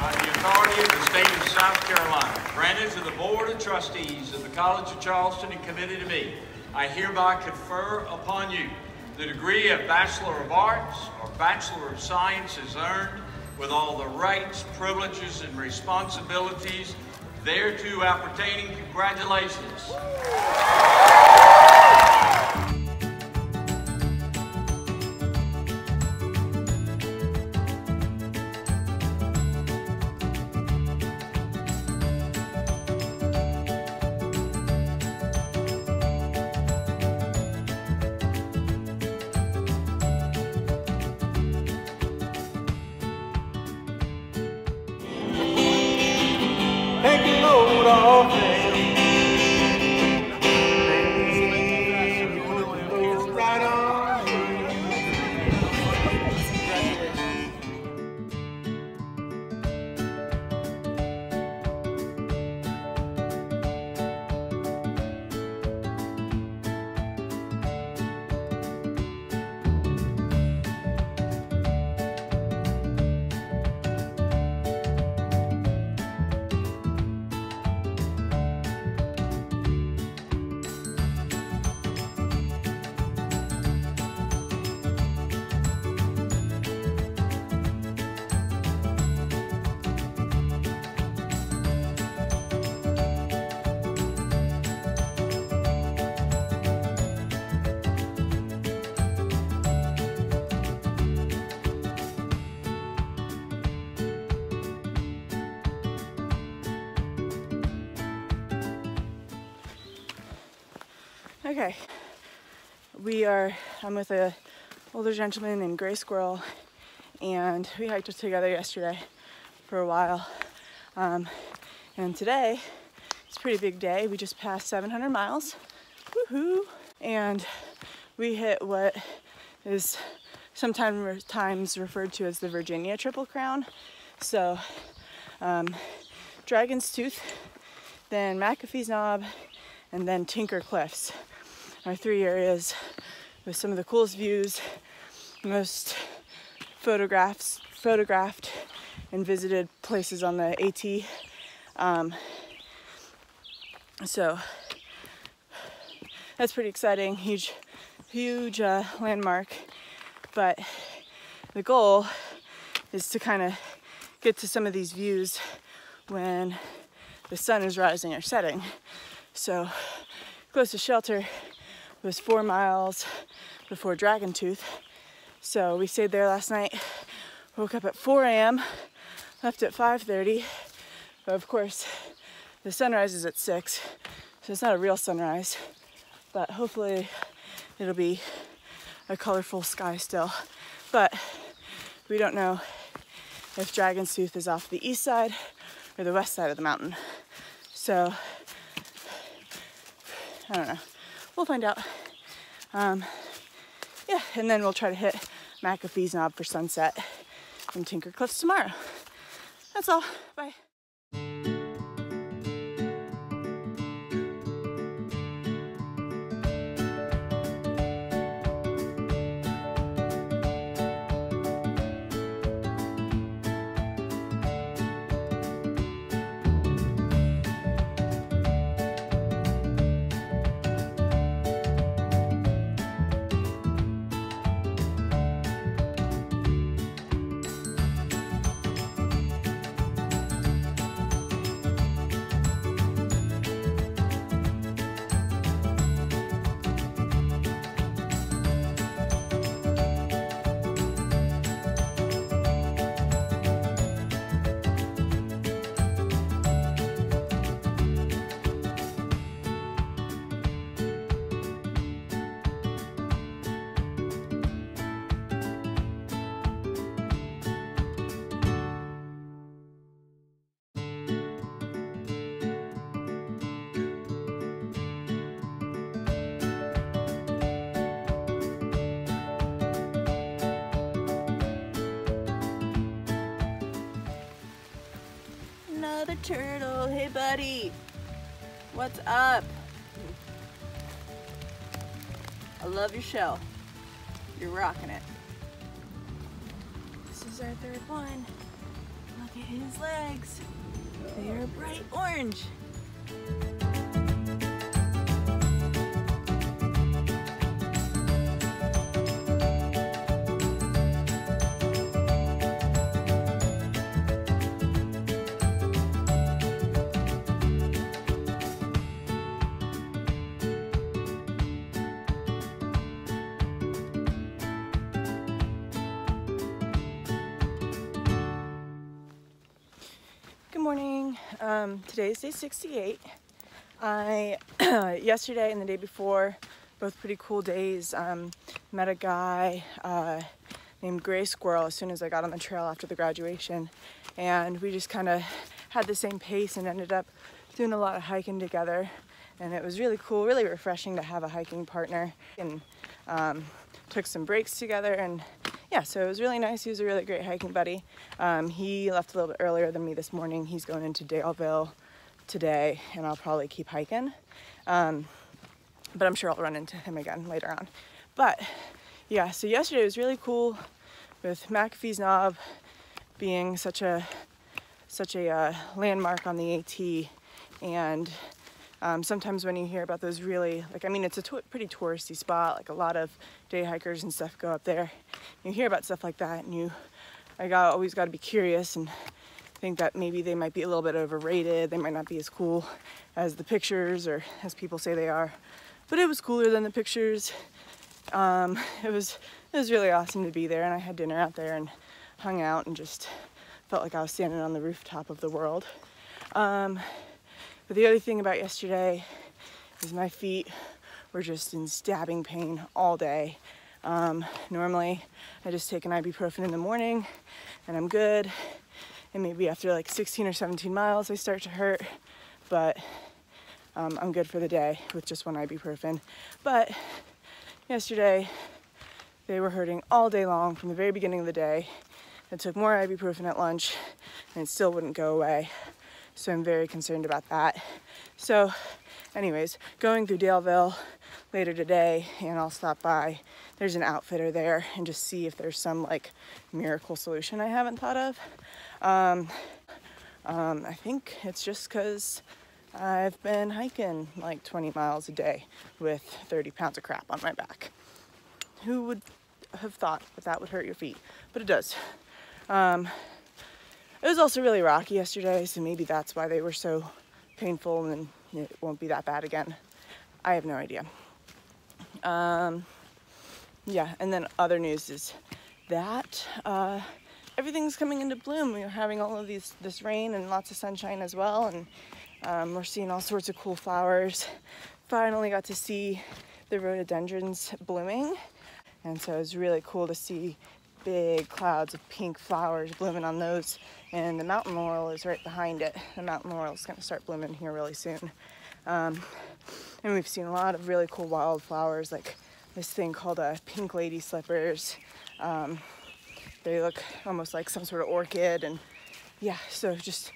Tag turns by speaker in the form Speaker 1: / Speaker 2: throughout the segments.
Speaker 1: By the authority of the state of South Carolina, granted to the Board of Trustees of the College of Charleston and committed to me, I hereby confer upon you the degree of Bachelor of Arts or Bachelor of Sciences earned with all the rights, privileges, and responsibilities thereto appertaining. Congratulations.
Speaker 2: Take a load off me. Right on.
Speaker 3: Okay, I'm with an older gentleman named Gray Squirrel, and we hiked together yesterday for a while. And today, it's a pretty big day. We just passed 700 miles, woohoo! And we hit what is sometimes referred to as the Virginia Triple Crown. So, Dragon's Tooth, then McAfee's Knob, and then Tinker Cliffs. Our three areas with some of the coolest views, most photographed and visited places on the AT. So that's pretty exciting, huge landmark. But the goal is to kind of get to some of these views when the sun is rising or setting. So closest shelter was 4 miles before Dragon Tooth. So we stayed there last night, woke up at 4 a.m., left at 5:30. But of course, the sunrise is at 6, so it's not a real sunrise, but hopefully it'll be a colorful sky still. But we don't know if Dragon's Tooth is off the east side or the west side of the mountain. So I don't know. We'll find out. Yeah, and then we'll try to hit McAfee's Knob for sunset and Tinker Cliffs tomorrow. That's all. Bye. Another turtle. Hey, buddy. What's up? I love your shell. You're rocking it. This is our third one. Look at his legs. They are bright orange. Good morning. Today's day 68. Yesterday and the day before, both pretty cool days, met a guy named Gray Squirrel as soon as I got on the trail after the graduation, and we just kind of had the same pace and ended up doing a lot of hiking together, and it was really cool, really refreshing to have a hiking partner, and took some breaks together, and yeah, so it was really nice. He was a really great hiking buddy. He left a little bit earlier than me this morning. He's going into Daleville today, and I'll probably keep hiking. But I'm sure I'll run into him again later on. But yeah, so yesterday was really cool with McAfee's Knob being such a landmark on the AT, and sometimes when you hear about those really, like, I mean, it's a pretty touristy spot, like a lot of day hikers and stuff go up there. You hear about stuff like that, and always got to be curious and think that maybe they might be a little bit overrated. They might not be as cool as the pictures or as people say they are, but it was cooler than the pictures. It was really awesome to be there, and I had dinner out there and hung out and just felt like I was standing on the rooftop of the world. But the other thing about yesterday is my feet were just in stabbing pain all day. Normally I just take an ibuprofen in the morning and I'm good, and maybe after like 16 or 17 miles they start to hurt, but I'm good for the day with just one ibuprofen. But yesterday they were hurting all day long from the very beginning of the day. I took more ibuprofen at lunch and it still wouldn't go away. So I'm very concerned about that. So anyways, going through Daleville later today, and I'll stop by. There's an outfitter there and just see if there's some like miracle solution I haven't thought of. I think it's just because I've been hiking like 20 miles a day with 30 pounds of crap on my back. Who would have thought that would hurt your feet? But it does. It was also really rocky yesterday, so maybe that's why they were so painful, and it won't be that bad again. I have no idea. Yeah, and then other news is that everything's coming into bloom. We're having all of this rain and lots of sunshine as well, and we're seeing all sorts of cool flowers. Finally got to see the rhododendrons blooming, and so it was really cool to see big clouds of pink flowers blooming on those, and the mountain laurel is right behind it. The mountain laurel is going to start blooming here really soon. And we've seen a lot of really cool wildflowers, like this thing called pink lady slippers. They look almost like some sort of orchid, and yeah, so just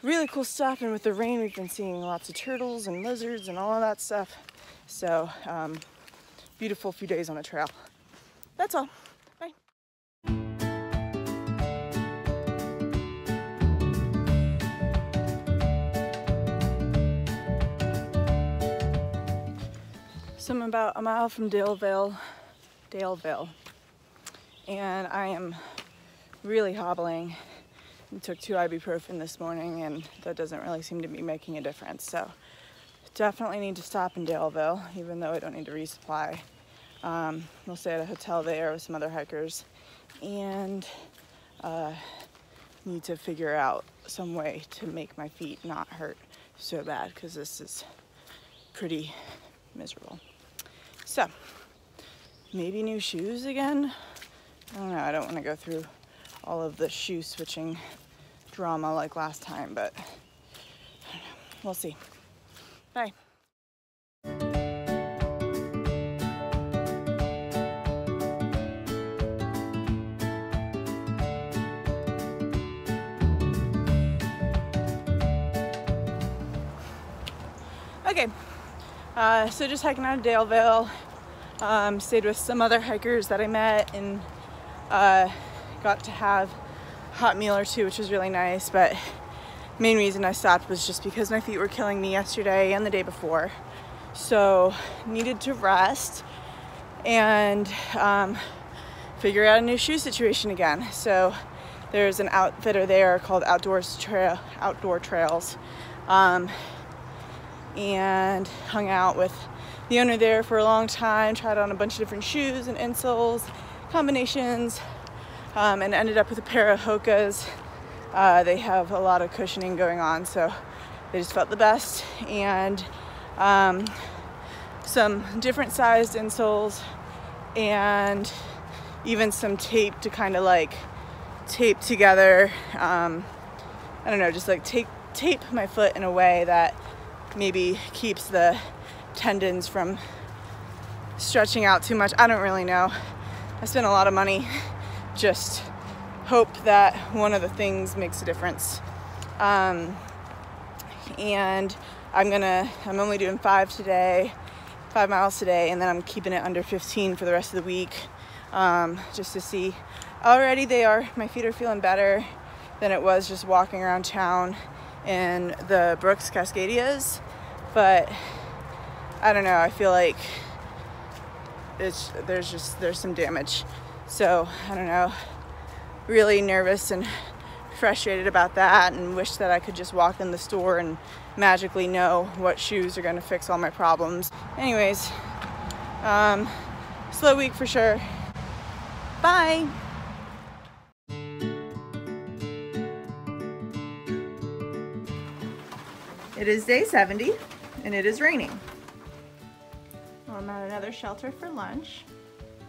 Speaker 3: really cool stuff. And with the rain, we've been seeing lots of turtles and lizards and all of that stuff. So beautiful few days on the trail. That's all. Bye. So I'm about a mile from Daleville, and I am really hobbling. I took 2 ibuprofen this morning, and that doesn't really seem to be making a difference. So definitely need to stop in Daleville, even though I don't need to resupply. We'll stay at a hotel there with some other hikers, and need to figure out some way to make my feet not hurt so bad, because this is pretty miserable. So maybe new shoes again. I don't know, I don't want to go through all of the shoe switching drama like last time, but I don't know. We'll see. Bye. Okay, so just hiking out of Daleville, stayed with some other hikers that I met, and got to have hot meal or two, which was really nice, but main reason I stopped was just because my feet were killing me yesterday and the day before. So needed to rest and figure out a new shoe situation again. So there's an outfitter there called Outdoor Trails, and hung out with the owner there for a long time, tried on a bunch of different shoes and insoles, combinations, and ended up with a pair of Hokas. They have a lot of cushioning going on, so they just felt the best, and some different sized insoles, and even some tape to kind of like tape together, I don't know, just like tape my foot in a way that maybe keeps the tendons from stretching out too much. I don't really know. I spent a lot of money. Just hope that one of the things makes a difference. And I'm only doing 5 miles today, and then I'm keeping it under 15 for the rest of the week, just to see. Already my feet are feeling better than it was just walking around town in the Brooks Cascadias, but I don't know, I feel like there's some damage. So I don't know, really nervous and frustrated about that, and wish that I could just walk in the store and magically know what shoes are going to fix all my problems. Anyways, slow week for sure. Bye. It is day 70 and it is raining. I'm at another shelter for lunch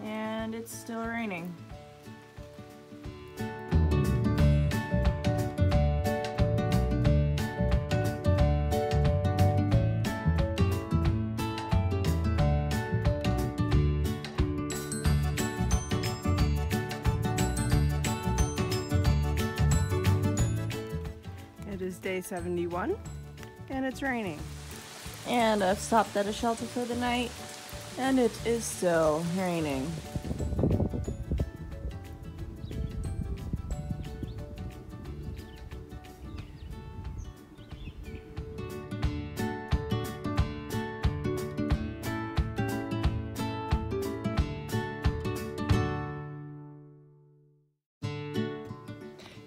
Speaker 3: and it's still raining. It is day 71 and it's raining. And I've stopped at a shelter for the night and it is still raining.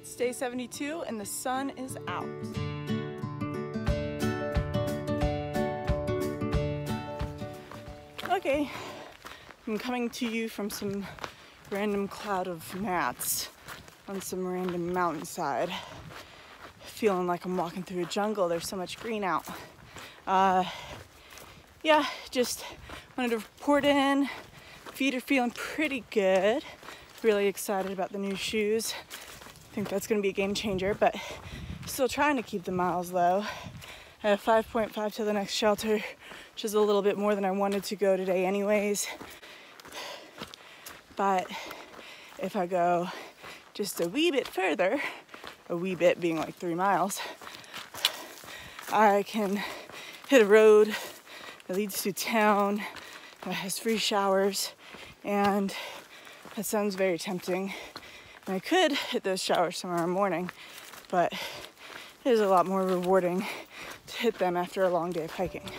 Speaker 3: It's day 72 and the sun is out. Okay, I'm coming to you from some random cloud of gnats on some random mountainside. Feeling like I'm walking through a jungle. There's so much green out. Yeah, just wanted to report in. Feet are feeling pretty good. Really excited about the new shoes. I think that's gonna be a game changer, but still trying to keep the miles low. I have 5.5 to the next shelter, which is a little bit more than I wanted to go today anyways. But if I go just a wee bit further, a wee bit being like 3 miles, I can hit a road that leads to town, that has free showers, and that sounds very tempting. And I could hit those showers tomorrow morning, but it is a lot more rewarding to hit them after a long day of hiking.